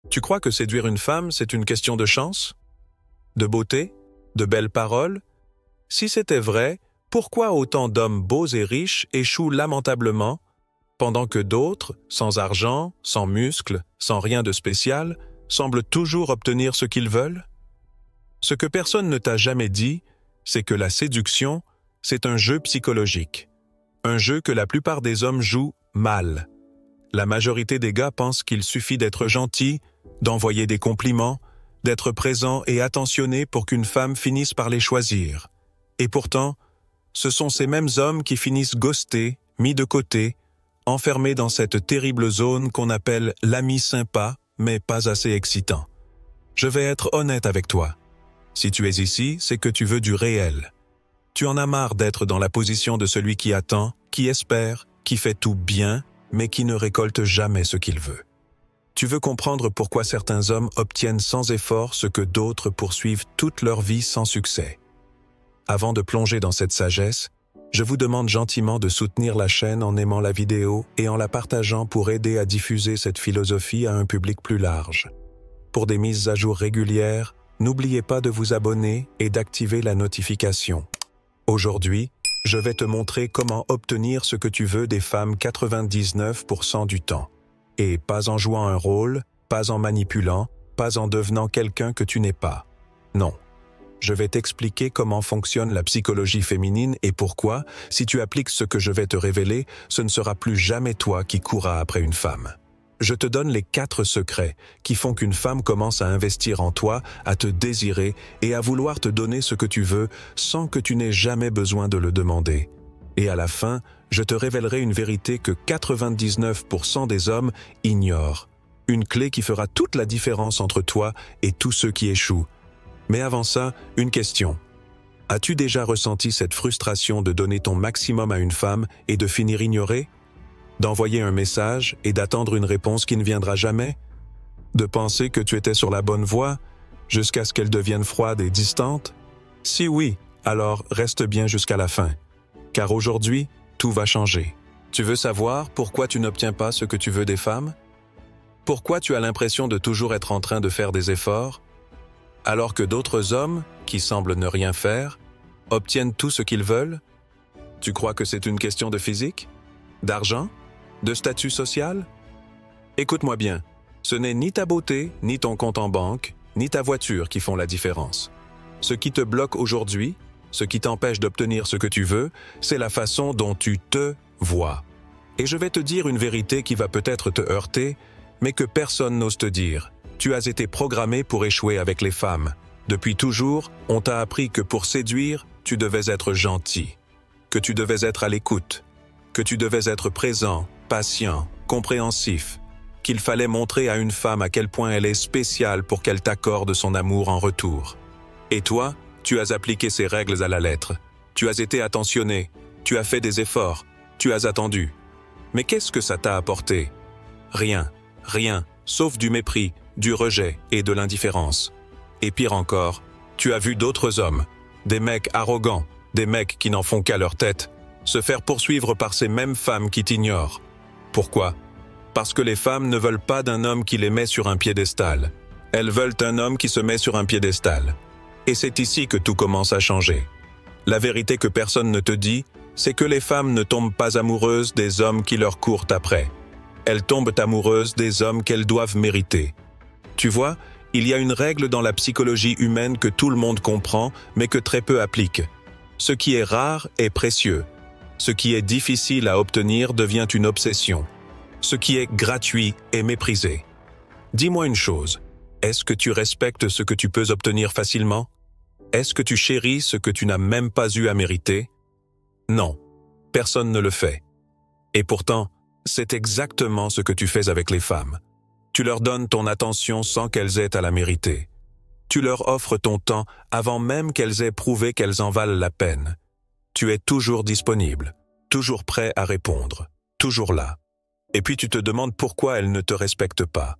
Tu crois que séduire une femme, c'est une question de chance? De beauté? De belles paroles? Si c'était vrai, pourquoi autant d'hommes beaux et riches échouent lamentablement, pendant que d'autres, sans argent, sans muscles, sans rien de spécial, semblent toujours obtenir ce qu'ils veulent? Ce que personne ne t'a jamais dit, c'est que la séduction, c'est un jeu psychologique. Un jeu que la plupart des hommes jouent mal. La majorité des gars pensent qu'il suffit d'être gentil, d'envoyer des compliments, d'être présent et attentionné pour qu'une femme finisse par les choisir. Et pourtant, ce sont ces mêmes hommes qui finissent ghostés, mis de côté, enfermés dans cette terrible zone qu'on appelle l'ami sympa, mais pas assez excitant. Je vais être honnête avec toi. Si tu es ici, c'est que tu veux du réel. Tu en as marre d'être dans la position de celui qui attend, qui espère, qui fait tout bien, mais qui ne récolte jamais ce qu'il veut. Tu veux comprendre pourquoi certains hommes obtiennent sans effort ce que d'autres poursuivent toute leur vie sans succès. Avant de plonger dans cette sagesse, je vous demande gentiment de soutenir la chaîne en aimant la vidéo et en la partageant pour aider à diffuser cette philosophie à un public plus large. Pour des mises à jour régulières, n'oubliez pas de vous abonner et d'activer la notification. Aujourd'hui, je vais te montrer comment obtenir ce que tu veux des femmes 99% du temps. Et pas en jouant un rôle, pas en manipulant, pas en devenant quelqu'un que tu n'es pas. Non. Je vais t'expliquer comment fonctionne la psychologie féminine et pourquoi, si tu appliques ce que je vais te révéler, ce ne sera plus jamais toi qui courras après une femme. Je te donne les 4 secrets qui font qu'une femme commence à investir en toi, à te désirer et à vouloir te donner ce que tu veux sans que tu n'aies jamais besoin de le demander. Et à la fin, je te révélerai une vérité que 99% des hommes ignorent. Une clé qui fera toute la différence entre toi et tous ceux qui échouent. Mais avant ça, une question. As-tu déjà ressenti cette frustration de donner ton maximum à une femme et de finir ignoré? D'envoyer un message et d'attendre une réponse qui ne viendra jamais? De penser que tu étais sur la bonne voie jusqu'à ce qu'elle devienne froide et distante? Si oui, alors reste bien jusqu'à la fin. Car aujourd'hui, tout va changer. Tu veux savoir pourquoi tu n'obtiens pas ce que tu veux des femmes? Pourquoi tu as l'impression de toujours être en train de faire des efforts, alors que d'autres hommes, qui semblent ne rien faire, obtiennent tout ce qu'ils veulent? Tu crois que c'est une question de physique? D'argent? De statut social? Écoute-moi bien, ce n'est ni ta beauté, ni ton compte en banque, ni ta voiture qui font la différence. Ce qui te bloque aujourd'hui, ce qui t'empêche d'obtenir ce que tu veux, c'est la façon dont tu te vois. Et je vais te dire une vérité qui va peut-être te heurter, mais que personne n'ose te dire. Tu as été programmé pour échouer avec les femmes. Depuis toujours, on t'a appris que pour séduire, tu devais être gentil, que tu devais être à l'écoute, que tu devais être présent, patient, compréhensif, qu'il fallait montrer à une femme à quel point elle est spéciale pour qu'elle t'accorde son amour en retour. Et toi, tu as appliqué ces règles à la lettre. Tu as été attentionné, tu as fait des efforts, tu as attendu. Mais qu'est-ce que ça t'a apporté? Rien, rien, sauf du mépris, du rejet et de l'indifférence. Et pire encore, tu as vu d'autres hommes, des mecs arrogants, des mecs qui n'en font qu'à leur tête, se faire poursuivre par ces mêmes femmes qui t'ignorent. Pourquoi? Parce que les femmes ne veulent pas d'un homme qui les met sur un piédestal. Elles veulent un homme qui se met sur un piédestal. Et c'est ici que tout commence à changer. La vérité que personne ne te dit, c'est que les femmes ne tombent pas amoureuses des hommes qui leur courent après. Elles tombent amoureuses des hommes qu'elles doivent mériter. Tu vois, il y a une règle dans la psychologie humaine que tout le monde comprend, mais que très peu applique. Ce qui est rare est précieux. Ce qui est difficile à obtenir devient une obsession. Ce qui est gratuit est méprisé. Dis-moi une chose, est-ce que tu respectes ce que tu peux obtenir facilement? Est-ce que tu chéris ce que tu n'as même pas eu à mériter? Non, personne ne le fait. Et pourtant, c'est exactement ce que tu fais avec les femmes. Tu leur donnes ton attention sans qu'elles aient à la mériter. Tu leur offres ton temps avant même qu'elles aient prouvé qu'elles en valent la peine. Tu es toujours disponible, toujours prêt à répondre, toujours là. Et puis tu te demandes pourquoi elles ne te respectent pas.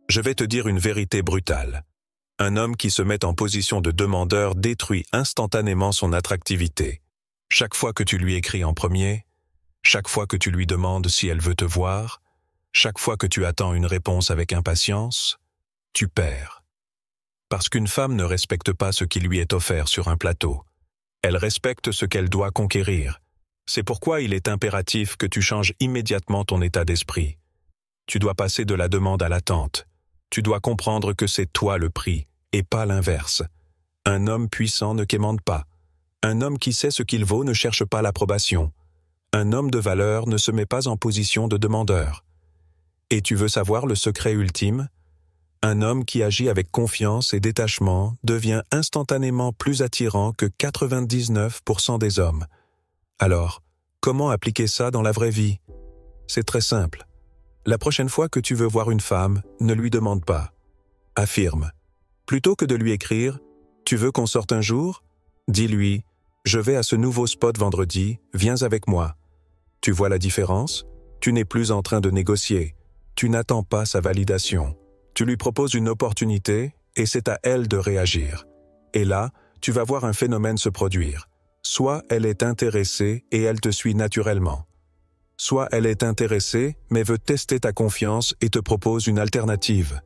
Je vais te dire une vérité brutale. Un homme qui se met en position de demandeur détruit instantanément son attractivité. Chaque fois que tu lui écris en premier, chaque fois que tu lui demandes si elle veut te voir, chaque fois que tu attends une réponse avec impatience, tu perds. Parce qu'une femme ne respecte pas ce qui lui est offert sur un plateau. Elle respecte ce qu'elle doit conquérir. C'est pourquoi il est impératif que tu changes immédiatement ton état d'esprit. Tu dois passer de la demande à l'attente. Tu dois comprendre que c'est toi le prix, et pas l'inverse. Un homme puissant ne quémande pas. Un homme qui sait ce qu'il vaut ne cherche pas l'approbation. Un homme de valeur ne se met pas en position de demandeur. Et tu veux savoir le secret ultime ? Un homme qui agit avec confiance et détachement devient instantanément plus attirant que 99% des hommes. Alors, comment appliquer ça dans la vraie vie ? C'est très simple. La prochaine fois que tu veux voir une femme, ne lui demande pas. Affirme. Plutôt que de lui écrire « Tu veux qu'on sorte un jour ?» Dis-lui « Je vais à ce nouveau spot vendredi, viens avec moi. » Tu vois la différence ? Tu n'es plus en train de négocier. Tu n'attends pas sa validation. Tu lui proposes une opportunité et c'est à elle de réagir. Et là, tu vas voir un phénomène se produire. Soit elle est intéressée et elle te suit naturellement. Soit elle est intéressée mais veut tester ta confiance et te propose une alternative.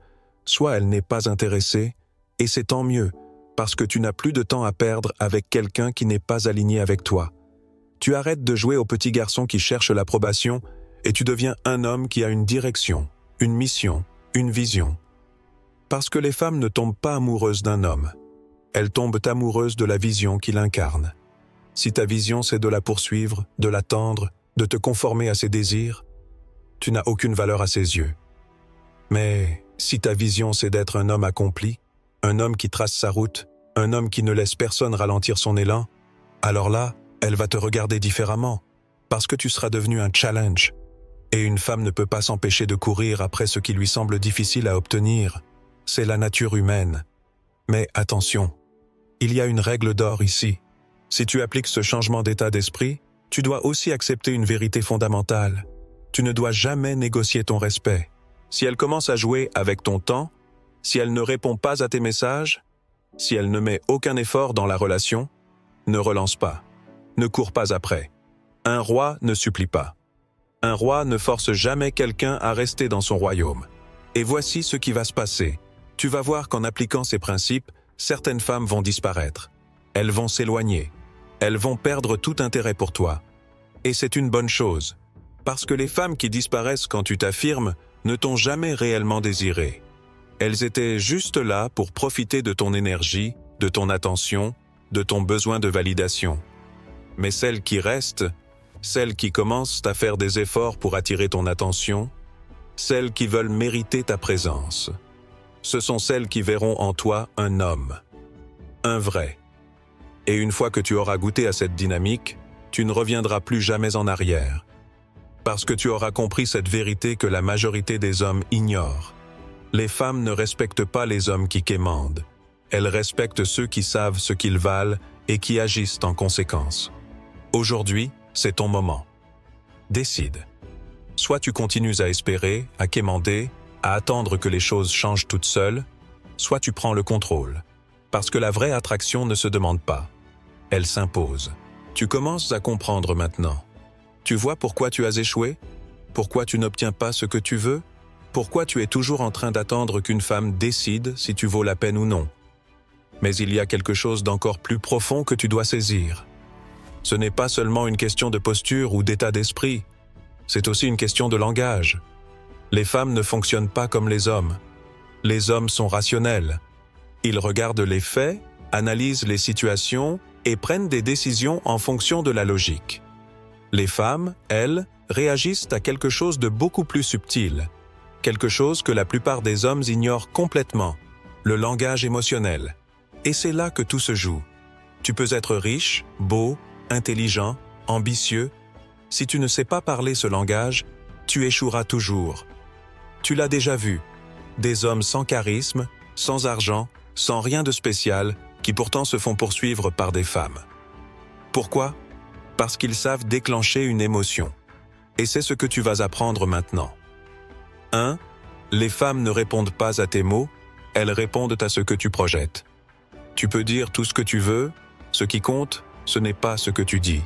Soit elle n'est pas intéressée et c'est tant mieux parce que tu n'as plus de temps à perdre avec quelqu'un qui n'est pas aligné avec toi. Tu arrêtes de jouer au petit garçon qui cherche l'approbation et tu deviens un homme qui a une direction, une mission, une vision. Parce que les femmes ne tombent pas amoureuses d'un homme. Elles tombent amoureuses de la vision qu'il incarne. Si ta vision c'est de la poursuivre, de l'attendre, de te conformer à ses désirs, tu n'as aucune valeur à ses yeux. Mais si ta vision c'est d'être un homme accompli, un homme qui trace sa route, un homme qui ne laisse personne ralentir son élan, alors là, elle va te regarder différemment, parce que tu seras devenu un challenge. Et une femme ne peut pas s'empêcher de courir après ce qui lui semble difficile à obtenir. C'est la nature humaine. Mais attention, il y a une règle d'or ici. Si tu appliques ce changement d'état d'esprit, tu dois aussi accepter une vérité fondamentale. Tu ne dois jamais négocier ton respect. Si elle commence à jouer avec ton temps, si elle ne répond pas à tes messages, si elle ne met aucun effort dans la relation, ne relance pas. Ne cours pas après. Un roi ne supplie pas. Un roi ne force jamais quelqu'un à rester dans son royaume. Et voici ce qui va se passer. Tu vas voir qu'en appliquant ces principes, certaines femmes vont disparaître. Elles vont s'éloigner. Elles vont perdre tout intérêt pour toi. Et c'est une bonne chose. Parce que les femmes qui disparaissent quand tu t'affirmes ne t'ont jamais réellement désiré. Elles étaient juste là pour profiter de ton énergie, de ton attention, de ton besoin de validation. Mais celles qui restent, celles qui commencent à faire des efforts pour attirer ton attention, celles qui veulent mériter ta présence, ce sont celles qui verront en toi un homme, un vrai. Et une fois que tu auras goûté à cette dynamique, tu ne reviendras plus jamais en arrière. Parce que tu auras compris cette vérité que la majorité des hommes ignorent. Les femmes ne respectent pas les hommes qui quémandent. Elles respectent ceux qui savent ce qu'ils valent et qui agissent en conséquence. Aujourd'hui, c'est ton moment. Décide. Soit tu continues à espérer, à quémander, à attendre que les choses changent toutes seules, soit tu prends le contrôle. Parce que la vraie attraction ne se demande pas. Elle s'impose. Tu commences à comprendre maintenant. Tu vois pourquoi tu as échoué? Pourquoi tu n'obtiens pas ce que tu veux? Pourquoi tu es toujours en train d'attendre qu'une femme décide si tu vaux la peine ou non? Mais il y a quelque chose d'encore plus profond que tu dois saisir. Ce n'est pas seulement une question de posture ou d'état d'esprit, c'est aussi une question de langage. Les femmes ne fonctionnent pas comme les hommes. Les hommes sont rationnels. Ils regardent les faits, analysent les situations et prennent des décisions en fonction de la logique. Les femmes, elles, réagissent à quelque chose de beaucoup plus subtil, quelque chose que la plupart des hommes ignorent complètement, le langage émotionnel. Et c'est là que tout se joue. Tu peux être riche, beau, intelligent, ambitieux. Si tu ne sais pas parler ce langage, tu échoueras toujours. Tu l'as déjà vu. Des hommes sans charisme, sans argent, sans rien de spécial, qui pourtant se font poursuivre par des femmes. Pourquoi? Parce qu'ils savent déclencher une émotion. Et c'est ce que tu vas apprendre maintenant. 1. Les femmes ne répondent pas à tes mots, elles répondent à ce que tu projettes. Tu peux dire tout ce que tu veux, ce qui compte, ce n'est pas ce que tu dis,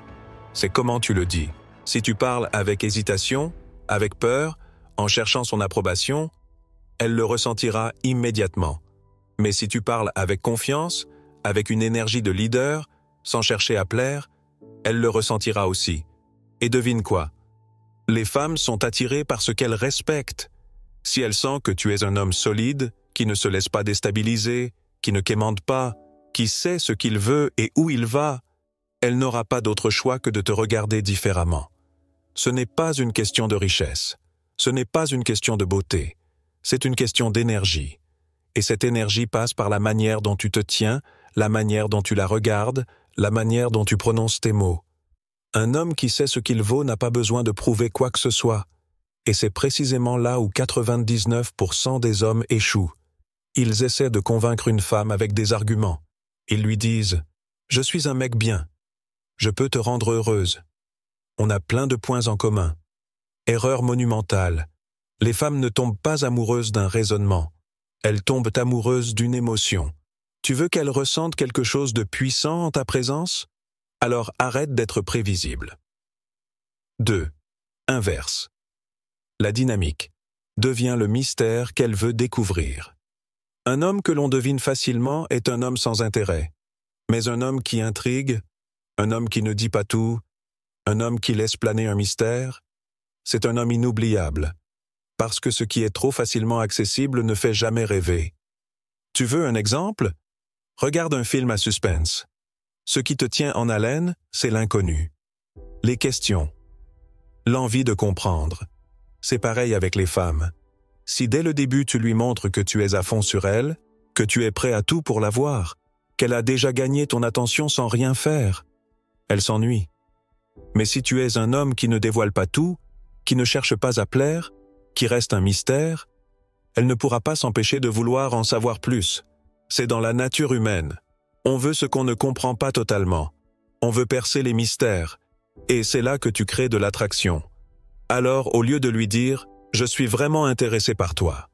c'est comment tu le dis. Si tu parles avec hésitation, avec peur, en cherchant son approbation, elle le ressentira immédiatement. Mais si tu parles avec confiance, avec une énergie de leader, sans chercher à plaire, elle le ressentira aussi. Et devine quoi? Les femmes sont attirées par ce qu'elles respectent. Si elle sent que tu es un homme solide, qui ne se laisse pas déstabiliser, qui ne quémande pas, qui sait ce qu'il veut et où il va, elle n'aura pas d'autre choix que de te regarder différemment. Ce n'est pas une question de richesse, ce n'est pas une question de beauté, c'est une question d'énergie. Et cette énergie passe par la manière dont tu te tiens, la manière dont tu la regardes, la manière dont tu prononces tes mots. Un homme qui sait ce qu'il vaut n'a pas besoin de prouver quoi que ce soit. Et c'est précisément là où 99% des hommes échouent. Ils essaient de convaincre une femme avec des arguments. Ils lui disent « Je suis un mec bien. Je peux te rendre heureuse. On a plein de points en commun. » Erreur monumentale. Les femmes ne tombent pas amoureuses d'un raisonnement. Elles tombent amoureuses d'une émotion. Tu veux qu'elles ressentent quelque chose de puissant en ta présence? Alors arrête d'être prévisible. 2. Inverse. La dynamique devient le mystère qu'elle veut découvrir. Un homme que l'on devine facilement est un homme sans intérêt. Mais un homme qui intrigue, un homme qui ne dit pas tout, un homme qui laisse planer un mystère, c'est un homme inoubliable. Parce que ce qui est trop facilement accessible ne fait jamais rêver. Tu veux un exemple? Regarde un film à suspense. Ce qui te tient en haleine, c'est l'inconnu. Les questions. L'envie de comprendre. C'est pareil avec les femmes. Si dès le début tu lui montres que tu es à fond sur elle, que tu es prêt à tout pour la voir, qu'elle a déjà gagné ton attention sans rien faire, elle s'ennuie. Mais si tu es un homme qui ne dévoile pas tout, qui ne cherche pas à plaire, qui reste un mystère, elle ne pourra pas s'empêcher de vouloir en savoir plus. C'est dans la nature humaine. On veut ce qu'on ne comprend pas totalement. On veut percer les mystères. Et c'est là que tu crées de l'attraction. Alors, au lieu de lui dire « Je suis vraiment intéressé par toi »,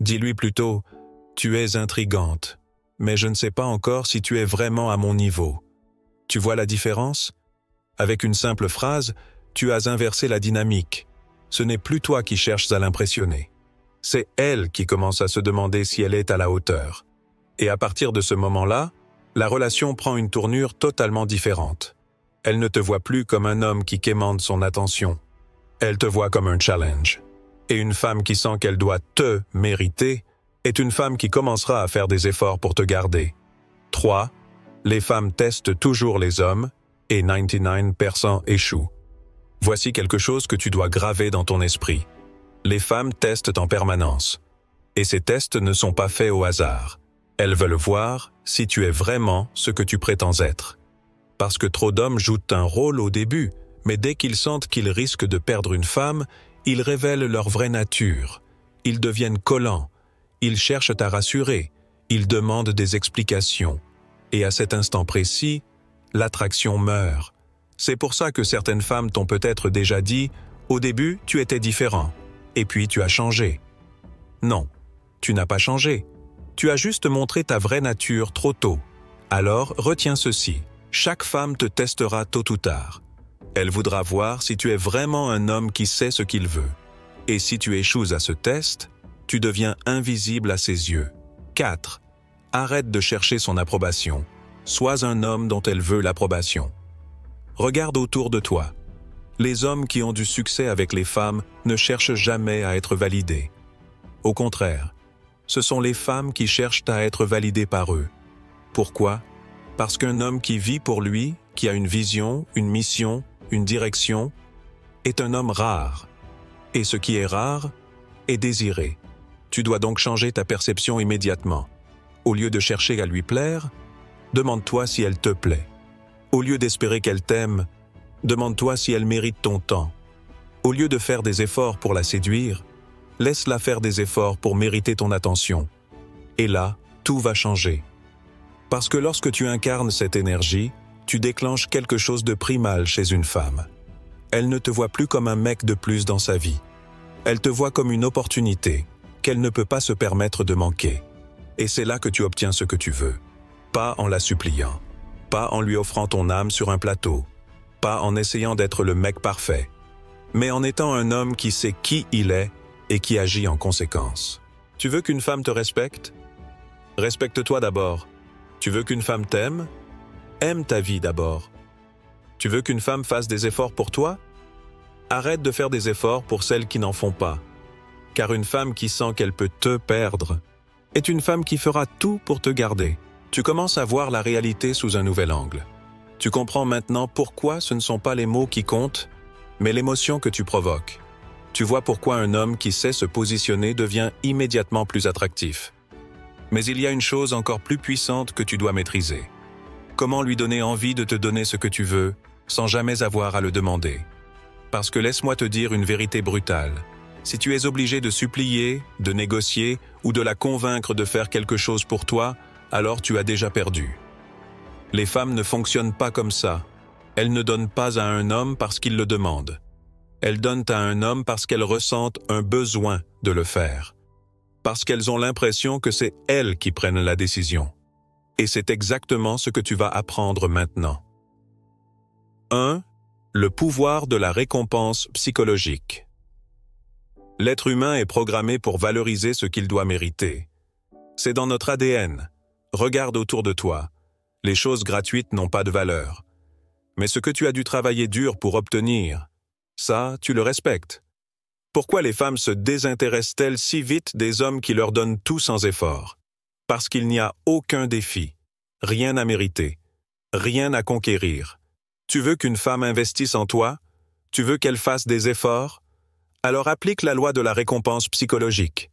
dis-lui plutôt « Tu es intrigante, mais je ne sais pas encore si tu es vraiment à mon niveau. » Tu vois la différence? Avec une simple phrase, tu as inversé la dynamique. Ce n'est plus toi qui cherches à l'impressionner. C'est elle qui commence à se demander si elle est à la hauteur. Et à partir de ce moment-là, la relation prend une tournure totalement différente. Elle ne te voit plus comme un homme qui quémande son attention. Elle te voit comme un challenge. Et une femme qui sent qu'elle doit te mériter est une femme qui commencera à faire des efforts pour te garder. 3. Les femmes testent toujours les hommes et 99% échouent. Voici quelque chose que tu dois graver dans ton esprit. Les femmes testent en permanence. Et ces tests ne sont pas faits au hasard. Elles veulent voir si tu es vraiment ce que tu prétends être. Parce que trop d'hommes jouent un rôle au début, mais dès qu'ils sentent qu'ils risquent de perdre une femme, ils révèlent leur vraie nature. Ils deviennent collants. Ils cherchent à rassurer. Ils demandent des explications. Et à cet instant précis, l'attraction meurt. C'est pour ça que certaines femmes t'ont peut-être déjà dit « Au début, tu étais différent. Et puis tu as changé. » Non, tu n'as pas changé. Tu as juste montré ta vraie nature trop tôt. Alors, retiens ceci. Chaque femme te testera tôt ou tard. Elle voudra voir si tu es vraiment un homme qui sait ce qu'il veut. Et si tu échoues à ce test, tu deviens invisible à ses yeux. 4. Arrête de chercher son approbation. Sois un homme dont elle veut l'approbation. Regarde autour de toi. Les hommes qui ont du succès avec les femmes ne cherchent jamais à être validés. Au contraire, ce sont les femmes qui cherchent à être validées par eux. Pourquoi? Parce qu'un homme qui vit pour lui, qui a une vision, une mission, une direction, est un homme rare. Et ce qui est rare est désiré. Tu dois donc changer ta perception immédiatement. Au lieu de chercher à lui plaire, demande-toi si elle te plaît. Au lieu d'espérer qu'elle t'aime, demande-toi si elle mérite ton temps. Au lieu de faire des efforts pour la séduire, laisse-la faire des efforts pour mériter ton attention. Et là, tout va changer. Parce que lorsque tu incarnes cette énergie, tu déclenches quelque chose de primal chez une femme. Elle ne te voit plus comme un mec de plus dans sa vie. Elle te voit comme une opportunité qu'elle ne peut pas se permettre de manquer. Et c'est là que tu obtiens ce que tu veux. Pas en la suppliant, pas en lui offrant ton âme sur un plateau, pas en essayant d'être le mec parfait, mais en étant un homme qui sait qui il est et qui agit en conséquence. Tu veux qu'une femme te respecte? Respecte-toi d'abord. Tu veux qu'une femme t'aime? Aime ta vie d'abord. Tu veux qu'une femme fasse des efforts pour toi? Arrête de faire des efforts pour celles qui n'en font pas. Car une femme qui sent qu'elle peut te perdre est une femme qui fera tout pour te garder. Tu commences à voir la réalité sous un nouvel angle. Tu comprends maintenant pourquoi ce ne sont pas les mots qui comptent, mais l'émotion que tu provoques. Tu vois pourquoi un homme qui sait se positionner devient immédiatement plus attractif. Mais il y a une chose encore plus puissante que tu dois maîtriser. Comment lui donner envie de te donner ce que tu veux, sans jamais avoir à le demander? Parce que laisse-moi te dire une vérité brutale. Si tu es obligé de supplier, de négocier ou de la convaincre de faire quelque chose pour toi, alors tu as déjà perdu. Les femmes ne fonctionnent pas comme ça. Elles ne donnent pas à un homme parce qu'il le demande. Elles donnent à un homme parce qu'elles ressentent un besoin de le faire. Parce qu'elles ont l'impression que c'est elles qui prennent la décision. Et c'est exactement ce que tu vas apprendre maintenant. 1. Le pouvoir de la récompense psychologique. L'être humain est programmé pour valoriser ce qu'il doit mériter. C'est dans notre ADN. Regarde autour de toi. Les choses gratuites n'ont pas de valeur. Mais ce que tu as dû travailler dur pour obtenir, ça, tu le respectes. Pourquoi les femmes se désintéressent-elles si vite des hommes qui leur donnent tout sans effort? Parce qu'il n'y a aucun défi, rien à mériter, rien à conquérir. Tu veux qu'une femme investisse en toi? Tu veux qu'elle fasse des efforts? Alors applique la loi de la récompense psychologique.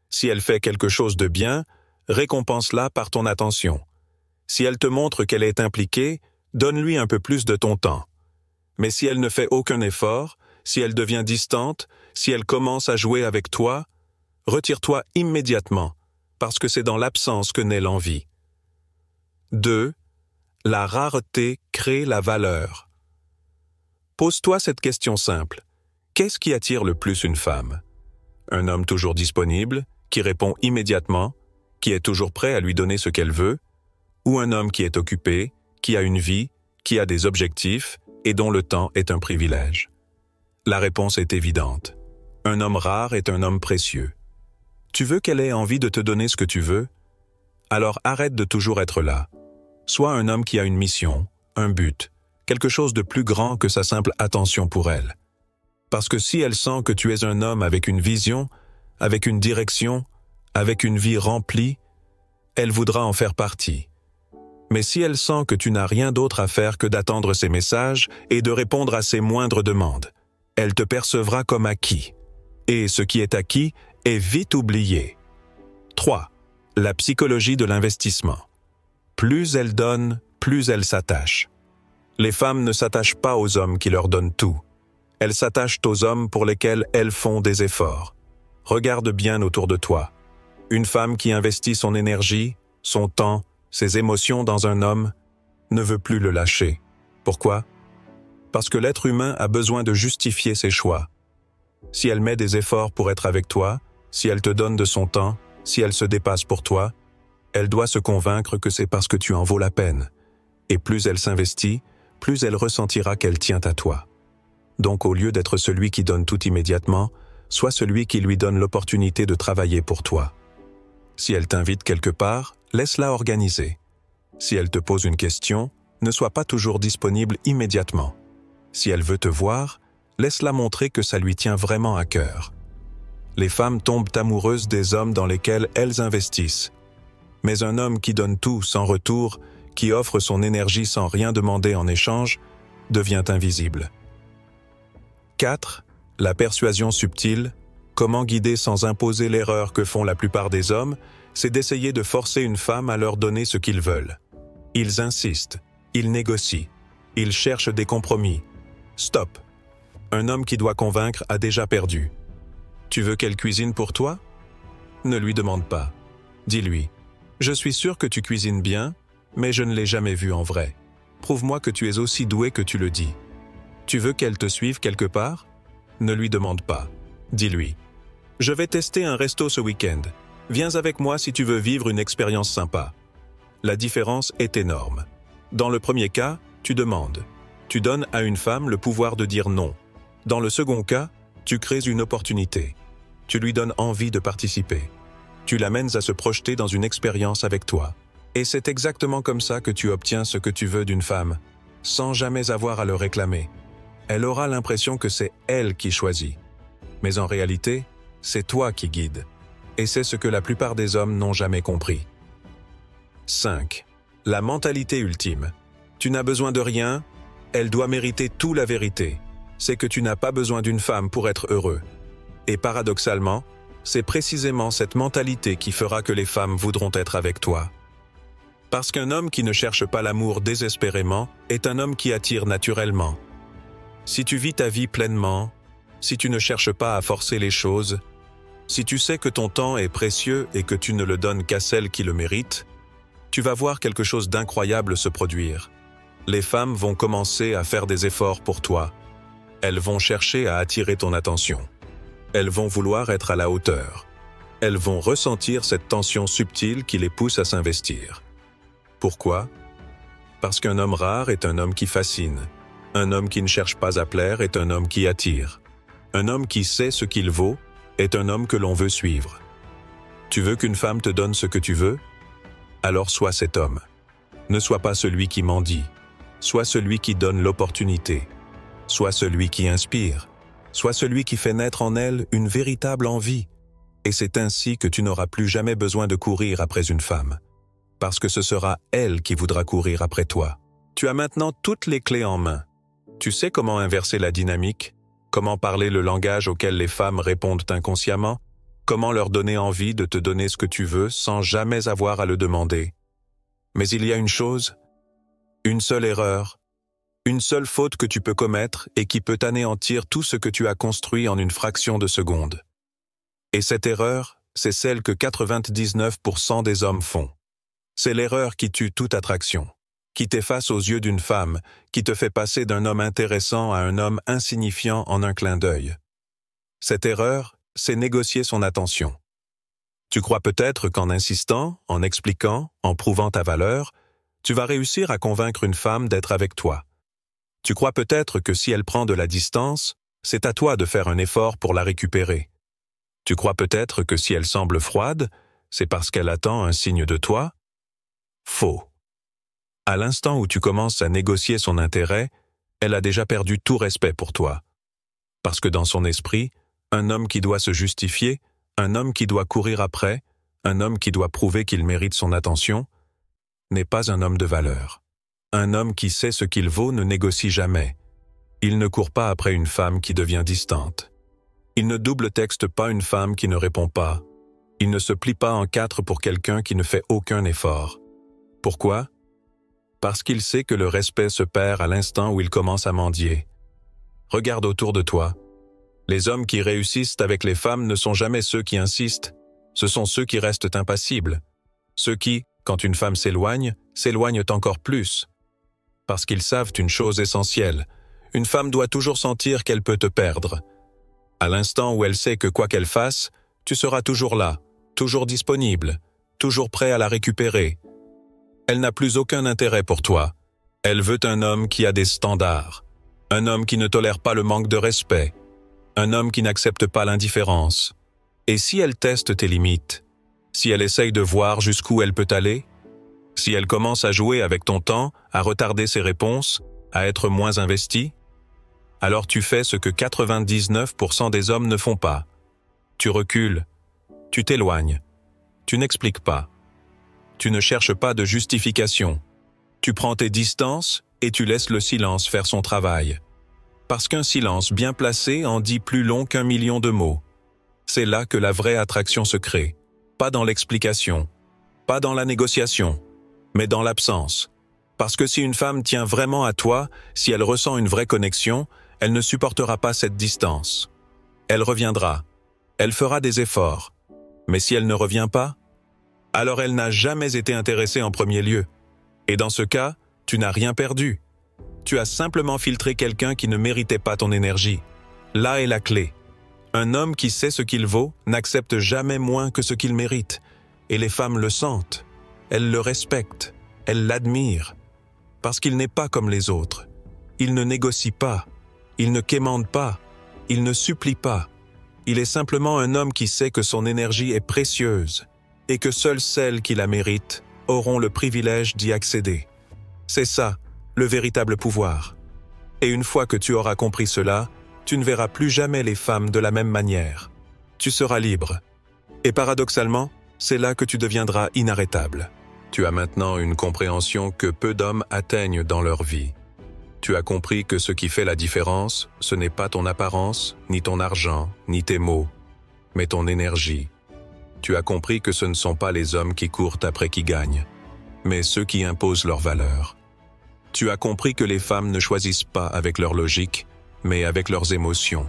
Si elle fait quelque chose de bien, récompense-la par ton attention. Si elle te montre qu'elle est impliquée, donne-lui un peu plus de ton temps. Mais si elle ne fait aucun effort, si elle devient distante, si elle commence à jouer avec toi, retire-toi immédiatement, parce que c'est dans l'absence que naît l'envie. 2. La rareté crée la valeur. Pose-toi cette question simple. Qu'est-ce qui attire le plus une femme? Un homme toujours disponible, qui répond immédiatement, qui est toujours prêt à lui donner ce qu'elle veut, ou un homme qui est occupé, qui a une vie, qui a des objectifs et dont le temps est un privilège? La réponse est évidente. Un homme rare est un homme précieux. Tu veux qu'elle ait envie de te donner ce que tu veux? Alors arrête de toujours être là. Sois un homme qui a une mission, un but, quelque chose de plus grand que sa simple attention pour elle. Parce que si elle sent que tu es un homme avec une vision, avec une direction, avec une vie remplie, elle voudra en faire partie. Mais si elle sent que tu n'as rien d'autre à faire que d'attendre ses messages et de répondre à ses moindres demandes, elle te percevra comme acquis. Et ce qui est acquis est vite oublié. 3. La psychologie de l'investissement. Plus elle donne, plus elle s'attache. Les femmes ne s'attachent pas aux hommes qui leur donnent tout. Elles s'attachent aux hommes pour lesquels elles font des efforts. Regarde bien autour de toi. Une femme qui investit son énergie, son temps, ses émotions dans un homme, ne veut plus le lâcher. Pourquoi? Parce que l'être humain a besoin de justifier ses choix. Si elle met des efforts pour être avec toi, si elle te donne de son temps, si elle se dépasse pour toi, elle doit se convaincre que c'est parce que tu en vaux la peine. Et plus elle s'investit, plus elle ressentira qu'elle tient à toi. Donc au lieu d'être celui qui donne tout immédiatement, sois celui qui lui donne l'opportunité de travailler pour toi. Si elle t'invite quelque part, laisse-la organiser. Si elle te pose une question, ne sois pas toujours disponible immédiatement. Si elle veut te voir, laisse-la montrer que ça lui tient vraiment à cœur. Les femmes tombent amoureuses des hommes dans lesquels elles investissent. Mais un homme qui donne tout sans retour, qui offre son énergie sans rien demander en échange, devient invisible. 4. La persuasion subtile. Comment guider sans imposer l'erreur que font la plupart des hommes, c'est d'essayer de forcer une femme à leur donner ce qu'ils veulent. Ils insistent, ils négocient, ils cherchent des compromis. Stop. Un homme qui doit convaincre a déjà perdu. Tu veux qu'elle cuisine pour toi? Ne lui demande pas. Dis-lui, je suis sûr que tu cuisines bien, mais je ne l'ai jamais vu en vrai. Prouve-moi que tu es aussi doué que tu le dis. Tu veux qu'elle te suive quelque part? Ne lui demande pas. Dis-lui, je vais tester un resto ce week-end. Viens avec moi si tu veux vivre une expérience sympa. La différence est énorme. Dans le premier cas, tu demandes. Tu donnes à une femme le pouvoir de dire non. Dans le second cas, tu crées une opportunité. Tu lui donnes envie de participer. Tu l'amènes à se projeter dans une expérience avec toi. Et c'est exactement comme ça que tu obtiens ce que tu veux d'une femme, sans jamais avoir à le réclamer. Elle aura l'impression que c'est elle qui choisit. Mais en réalité, c'est toi qui guides. Et c'est ce que la plupart des hommes n'ont jamais compris. 5. La mentalité ultime. Tu n'as besoin de rien, elle doit mériter tout la vérité. C'est que tu n'as pas besoin d'une femme pour être heureux. Et paradoxalement, c'est précisément cette mentalité qui fera que les femmes voudront être avec toi. Parce qu'un homme qui ne cherche pas l'amour désespérément est un homme qui attire naturellement. Si tu vis ta vie pleinement, si tu ne cherches pas à forcer les choses, si tu sais que ton temps est précieux et que tu ne le donnes qu'à celles qui le méritent, tu vas voir quelque chose d'incroyable se produire. Les femmes vont commencer à faire des efforts pour toi. Elles vont chercher à attirer ton attention. Elles vont vouloir être à la hauteur. Elles vont ressentir cette tension subtile qui les pousse à s'investir. Pourquoi? Parce qu'un homme rare est un homme qui fascine. Un homme qui ne cherche pas à plaire est un homme qui attire. Un homme qui sait ce qu'il vaut est un homme que l'on veut suivre. Tu veux qu'une femme te donne ce que tu veux? Alors sois cet homme. Ne sois pas celui qui mendie. Sois celui qui donne l'opportunité. Sois celui qui inspire. Sois celui qui fait naître en elle une véritable envie. Et c'est ainsi que tu n'auras plus jamais besoin de courir après une femme. Parce que ce sera elle qui voudra courir après toi. Tu as maintenant toutes les clés en main. Tu sais comment inverser la dynamique, comment parler le langage auquel les femmes répondent inconsciemment, comment leur donner envie de te donner ce que tu veux sans jamais avoir à le demander. Mais il y a une chose, une seule erreur, une seule faute que tu peux commettre et qui peut anéantir tout ce que tu as construit en une fraction de seconde. Et cette erreur, c'est celle que 99% des hommes font. C'est l'erreur qui tue toute attraction, qui t'efface aux yeux d'une femme, qui te fait passer d'un homme intéressant à un homme insignifiant en un clin d'œil. Cette erreur, c'est négocier son attention. Tu crois peut-être qu'en insistant, en expliquant, en prouvant ta valeur, tu vas réussir à convaincre une femme d'être avec toi. Tu crois peut-être que si elle prend de la distance, c'est à toi de faire un effort pour la récupérer. Tu crois peut-être que si elle semble froide, c'est parce qu'elle attend un signe de toi? Faux. À l'instant où tu commences à négocier son intérêt, elle a déjà perdu tout respect pour toi. Parce que dans son esprit, un homme qui doit se justifier, un homme qui doit courir après, un homme qui doit prouver qu'il mérite son attention, n'est pas un homme de valeur. Un homme qui sait ce qu'il vaut ne négocie jamais. Il ne court pas après une femme qui devient distante. Il ne double-texte pas une femme qui ne répond pas. Il ne se plie pas en quatre pour quelqu'un qui ne fait aucun effort. Pourquoi? Parce qu'il sait que le respect se perd à l'instant où il commence à mendier. Regarde autour de toi. Les hommes qui réussissent avec les femmes ne sont jamais ceux qui insistent. Ce sont ceux qui restent impassibles. Ceux qui, quand une femme s'éloigne, s'éloignent encore plus. Parce qu'ils savent une chose essentielle. Une femme doit toujours sentir qu'elle peut te perdre. À l'instant où elle sait que quoi qu'elle fasse, tu seras toujours là, toujours disponible, toujours prêt à la récupérer. Elle n'a plus aucun intérêt pour toi. Elle veut un homme qui a des standards. Un homme qui ne tolère pas le manque de respect. Un homme qui n'accepte pas l'indifférence. Et si elle teste tes limites? Si elle essaye de voir jusqu'où elle peut aller? Si elle commence à jouer avec ton temps, à retarder ses réponses, à être moins investie? Alors tu fais ce que 99% des hommes ne font pas. Tu recules. Tu t'éloignes. Tu n'expliques pas. Tu ne cherches pas de justification. Tu prends tes distances et tu laisses le silence faire son travail. Parce qu'un silence bien placé en dit plus long qu'1 million de mots. C'est là que la vraie attraction se crée. Pas dans l'explication, pas dans la négociation, mais dans l'absence. Parce que si une femme tient vraiment à toi, si elle ressent une vraie connexion, elle ne supportera pas cette distance. Elle reviendra. Elle fera des efforts. Mais si elle ne revient pas, alors elle n'a jamais été intéressée en premier lieu. Et dans ce cas, tu n'as rien perdu. Tu as simplement filtré quelqu'un qui ne méritait pas ton énergie. Là est la clé. Un homme qui sait ce qu'il vaut n'accepte jamais moins que ce qu'il mérite. Et les femmes le sentent. Elles le respectent. Elles l'admirent. Parce qu'il n'est pas comme les autres. Il ne négocie pas. Il ne quémande pas. Il ne supplie pas. Il est simplement un homme qui sait que son énergie est précieuse et que seules celles qui la méritent auront le privilège d'y accéder. C'est ça, le véritable pouvoir. Et une fois que tu auras compris cela, tu ne verras plus jamais les femmes de la même manière. Tu seras libre. Et paradoxalement, c'est là que tu deviendras inarrêtable. Tu as maintenant une compréhension que peu d'hommes atteignent dans leur vie. Tu as compris que ce qui fait la différence, ce n'est pas ton apparence, ni ton argent, ni tes mots, mais ton énergie. Tu as compris que ce ne sont pas les hommes qui courent après qui gagnent, mais ceux qui imposent leurs valeurs. Tu as compris que les femmes ne choisissent pas avec leur logique, mais avec leurs émotions.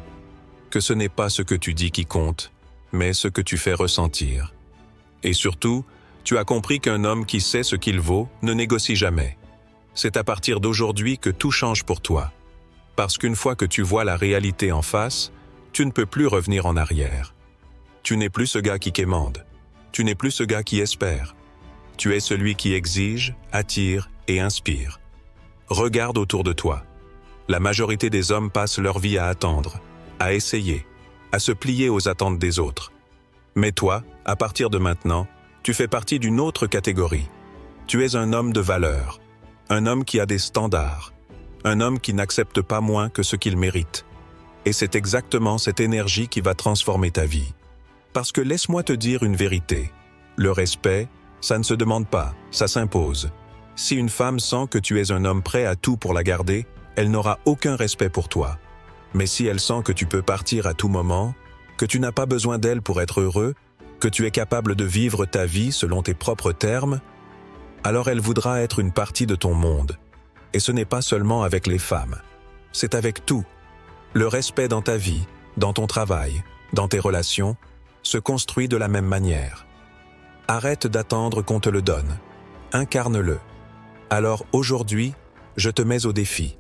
Que ce n'est pas ce que tu dis qui compte, mais ce que tu fais ressentir. Et surtout, tu as compris qu'un homme qui sait ce qu'il vaut ne négocie jamais. C'est à partir d'aujourd'hui que tout change pour toi. Parce qu'une fois que tu vois la réalité en face, tu ne peux plus revenir en arrière. Tu n'es plus ce gars qui quémande. Tu n'es plus ce gars qui espère. Tu es celui qui exige, attire et inspire. Regarde autour de toi. La majorité des hommes passent leur vie à attendre, à essayer, à se plier aux attentes des autres. Mais toi, à partir de maintenant, tu fais partie d'une autre catégorie. Tu es un homme de valeur, un homme qui a des standards, un homme qui n'accepte pas moins que ce qu'il mérite. Et c'est exactement cette énergie qui va transformer ta vie. Parce que laisse-moi te dire une vérité. Le respect, ça ne se demande pas, ça s'impose. Si une femme sent que tu es un homme prêt à tout pour la garder, elle n'aura aucun respect pour toi. Mais si elle sent que tu peux partir à tout moment, que tu n'as pas besoin d'elle pour être heureux, que tu es capable de vivre ta vie selon tes propres termes, alors elle voudra être une partie de ton monde. Et ce n'est pas seulement avec les femmes, c'est avec tout. Le respect dans ta vie, dans ton travail, dans tes relations, se construit de la même manière. Arrête d'attendre qu'on te le donne. Incarne-le. Alors aujourd'hui, je te mets au défi.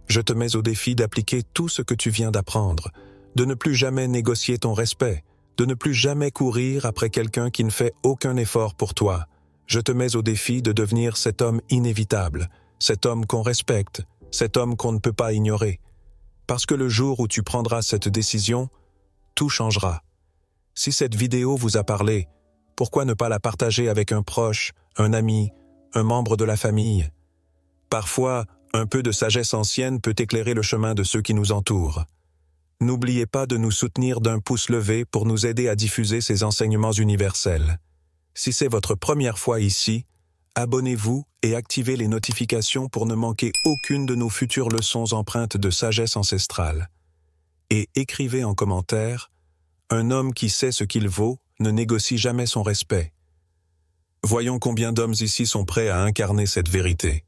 Je te mets au défi d'appliquer tout ce que tu viens d'apprendre, de ne plus jamais négocier ton respect, de ne plus jamais courir après quelqu'un qui ne fait aucun effort pour toi. Je te mets au défi de devenir cet homme inévitable, cet homme qu'on respecte, cet homme qu'on ne peut pas ignorer. Parce que le jour où tu prendras cette décision, tout changera. Si cette vidéo vous a parlé, pourquoi ne pas la partager avec un proche, un ami, un membre de la famille? Parfois, un peu de sagesse ancienne peut éclairer le chemin de ceux qui nous entourent. N'oubliez pas de nous soutenir d'un pouce levé pour nous aider à diffuser ces enseignements universels. Si c'est votre première fois ici, abonnez-vous et activez les notifications pour ne manquer aucune de nos futures leçons empreintes de sagesse ancestrale. Et écrivez en commentaire « Un homme qui sait ce qu'il vaut ne négocie jamais son respect ». Voyons combien d'hommes ici sont prêts à incarner cette vérité.